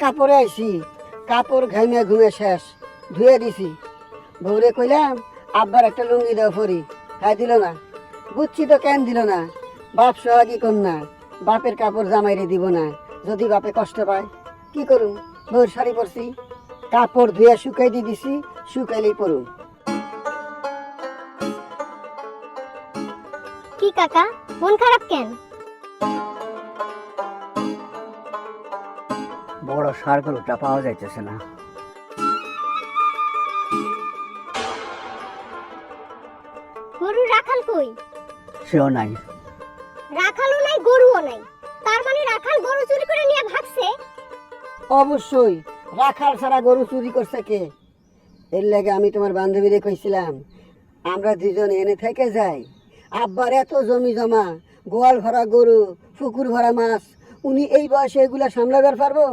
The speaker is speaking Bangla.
কাপড়ে আইছি, কাপড় ঘাইমে ঘুমে শেষ, ধুয়ে দিছি। বউরে কইলাম আব্বার একটা লুঙ্গি দাও ফরি, হ্যাঁ দিল না। বুঝছি তো কেন দিল না, বাপ সোহাগী কন্যা, বাপের কাপড় জামাইরে দিব না, যদি বাপে কষ্ট পায়। কি করুম, বউর শাড়ি পরছি, কাপড় ধুয়ে শুকাই দিয়ে দিছি, শুকাইলেই পরুম। কি কাকা, মন খারাপ কেন? বড় ষাঁড় গরুটা পাওয়া যাইতেছে না। গরুর রাখাল কই? সেও নাই। রাখালও নাই, গরুও নাই, তার মানে রাখাল গরু চুরি করে নিয়ে ভাগছে। অবশ্যই রাখাল ছাড়া গরু চুরি করছে কে? এর লাগে আমি তোমার বান্ধবীরে কইছিলাম আমরা দুজন এনে থেকে যাই। আব্বার এত জমি জমা, গোয়াল ভরা গরু, পুকুর ভরা মাছ, উনি এই বয়সে এগুলা সামলাবার পারবো?